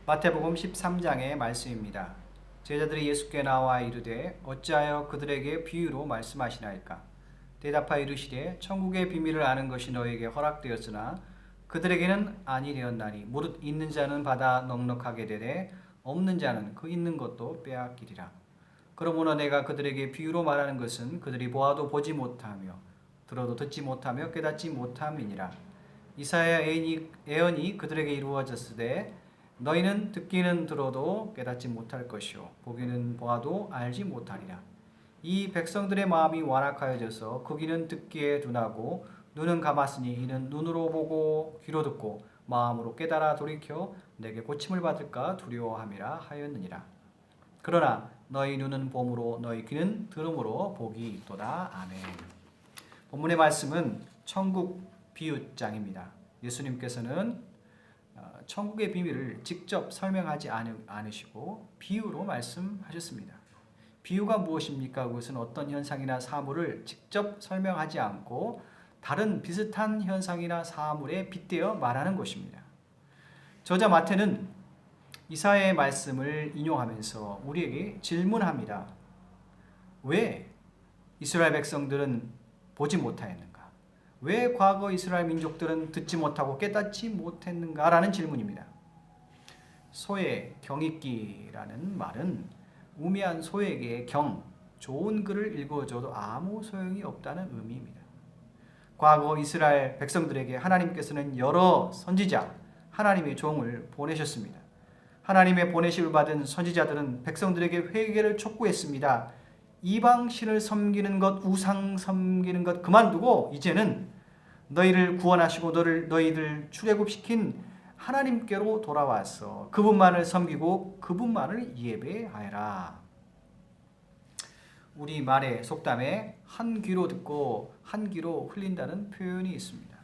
마태복음 13장의 말씀입니다. 제자들이 예수께 나와 이르되 어찌하여 그들에게 비유로 말씀하시나이까? 대답하여 이르시되 천국의 비밀을 아는 것이 너에게 허락되었으나 그들에게는 아니 되었나니 무릇 있는 자는 받아 넉넉하게 되되 없는 자는 그 있는 것도 빼앗기리라. 그러므로 내가 그들에게 비유로 말하는 것은 그들이 보아도 보지 못하며 들어도 듣지 못하며 깨닫지 못함이니라. 이사야 예언이 그들에게 이루어졌으되 너희는 듣기는 들어도 깨닫지 못할 것이요 보기는 보아도 알지 못하리라. 이 백성들의 마음이 완악하여져서 그 귀는 듣기에 둔하고 눈은 감았으니 이는 눈으로 보고 귀로 듣고 마음으로 깨달아 돌이켜 내게 고침을 받을까 두려워함이라 하였느니라. 그러나 너희 눈은 봄으로 너희 귀는 들음으로 복이 있도다. 아멘. 본문의 말씀은 천국 비유장입니다. 예수님께서는 천국의 비밀을 직접 설명하지 않으시고 비유로 말씀하셨습니다. 비유가 무엇입니까? 그것은 어떤 현상이나 사물을 직접 설명하지 않고 다른 비슷한 현상이나 사물에 빗대어 말하는 것입니다. 저자 마태는 이사야의 말씀을 인용하면서 우리에게 질문합니다. 왜 이스라엘 백성들은 보지 못하였는가? 왜 과거 이스라엘 민족들은 듣지 못하고 깨닫지 못했는가? 라는 질문입니다. 소의 경읽기라는 말은 우매한 소에게 좋은 글을 읽어줘도 아무 소용이 없다는 의미입니다. 과거 이스라엘 백성들에게 하나님께서는 여러 선지자, 하나님의 종을 보내셨습니다. 하나님의 보내심을 받은 선지자들은 백성들에게 회개를 촉구했습니다. 이방신을 섬기는 것, 우상 섬기는 것 그만두고 이제는 너희를 구원하시고 너희들 출애굽시킨 하나님께로 돌아와서 그분만을 섬기고 그분만을 예배하여라. 우리 말의 속담에 한 귀로 듣고 한 귀로 흘린다는 표현이 있습니다.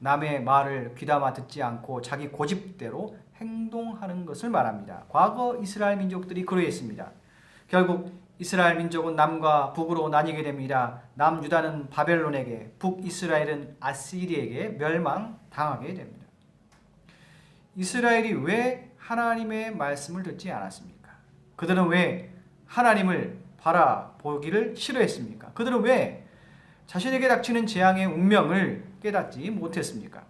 남의 말을 귀담아 듣지 않고 자기 고집대로 행동하는 것을 말합니다. 과거 이스라엘 민족들이 그러했습니다. 결국 이스라엘 민족은 남과 북으로 나뉘게 됩니다. 남유다는 바벨론에게, 북이스라엘은 아시리에게 멸망당하게 됩니다. 이스라엘이 왜 하나님의 말씀을 듣지 않았습니까? 그들은 왜 하나님을 바라보기를 싫어했습니까? 그들은 왜 자신에게 닥치는 재앙의 운명을 깨닫지 못했습니까?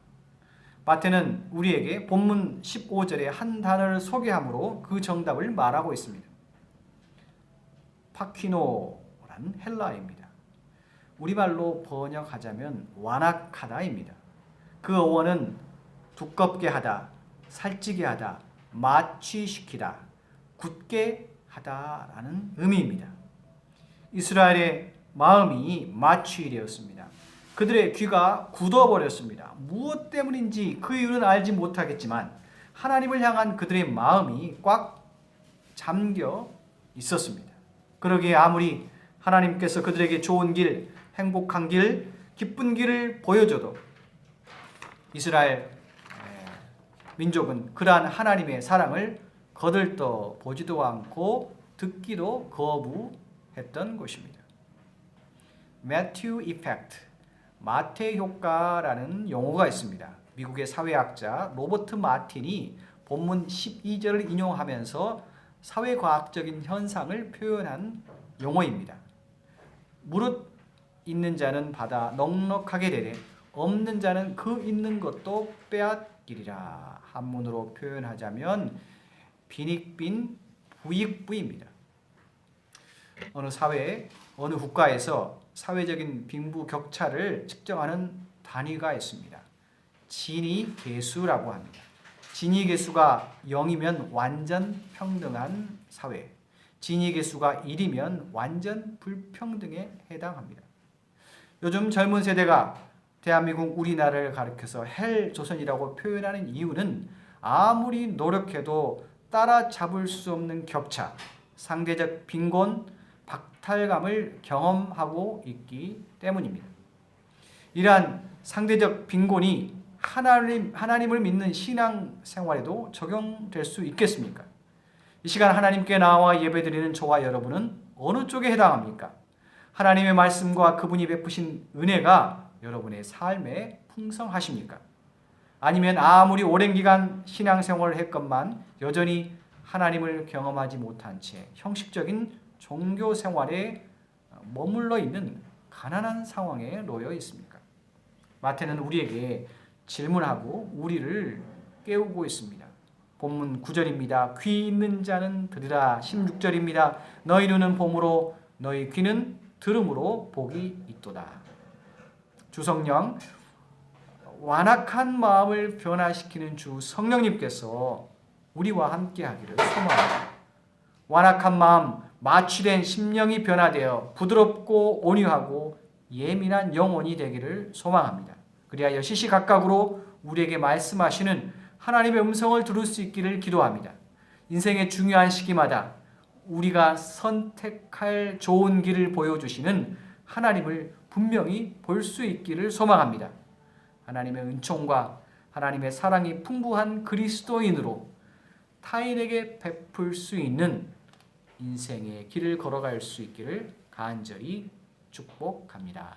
마태는 우리에게 본문 15절에 한 단어를 소개함으로 그 정답을 말하고 있습니다. 파퀴노라는 헬라어입니다. 우리말로 번역하자면 완악하다입니다. 그 어원은 두껍게 하다, 살찌게 하다, 마취시키다, 굳게 하다라는 의미입니다. 이스라엘의 마음이 마취되었습니다. 그들의 귀가 굳어버렸습니다. 무엇 때문인지 그 이유는 알지 못하겠지만 하나님을 향한 그들의 마음이 꽉 잠겨 있었습니다. 그러기에 아무리 하나님께서 그들에게 좋은 길, 행복한 길, 기쁜 길을 보여줘도 이스라엘 민족은 그러한 하나님의 사랑을 거들떠 보지도 않고 듣기도 거부했던 것입니다. 매튜 이펙트, 마태 효과라는 용어가 있습니다. 미국의 사회학자 로버트 마틴이 본문 12절을 인용하면서 사회과학적인 현상을 표현한 용어입니다. 무릇 있는 자는 받아 넉넉하게 되되 없는 자는 그 있는 것도 빼앗기리라. 한문으로 표현하자면 빈익빈 부익부입니다. 어느 사회, 어느 국가에서 사회적인 빈부격차를 측정하는 단위가 있습니다. 지니계수라고 합니다. 지니계수가 0이면 완전 평등한 사회, 지니계수가 1이면 완전 불평등에 해당합니다. 요즘 젊은 세대가 대한민국 우리나라를 가리켜서 헬조선이라고 표현하는 이유는 아무리 노력해도 따라잡을 수 없는 격차, 상대적 빈곤, 박탈감을 경험하고 있기 때문입니다. 이러한 상대적 빈곤이 하나님을 믿는 신앙생활에도 적용될 수 있겠습니까? 이 시간 하나님께 나와 예배드리는 저와 여러분은 어느 쪽에 해당합니까? 하나님의 말씀과 그분이 베푸신 은혜가 여러분의 삶에 풍성하십니까? 아니면 아무리 오랜 기간 신앙생활을 했건만 여전히 하나님을 경험하지 못한 채 형식적인 종교 생활에 머물러 있는 가난한 상황에 놓여 있습니까? 마태는 우리에게 질문하고 우리를 깨우고 있습니다. 본문 9절입니다. 귀 있는 자는 들으라. 16절입니다. 너희 눈은 봄으로 너희 귀는 들음으로 복이 있도다. 주성령, 완악한 마음을 변화시키는 주 성령님께서 우리와 함께 하기를 소망합니다. 완악한 마음, 마취된 심령이 변화되어 부드럽고 온유하고 예민한 영혼이 되기를 소망합니다. 그리하여 시시각각으로 우리에게 말씀하시는 하나님의 음성을 들을 수 있기를 기도합니다. 인생의 중요한 시기마다 우리가 선택할 좋은 길을 보여주시는 하나님을 분명히 볼 수 있기를 소망합니다. 하나님의 은총과 하나님의 사랑이 풍부한 그리스도인으로 타인에게 베풀 수 있는 인생의 길을 걸어갈 수 있기를 간절히 축복합니다.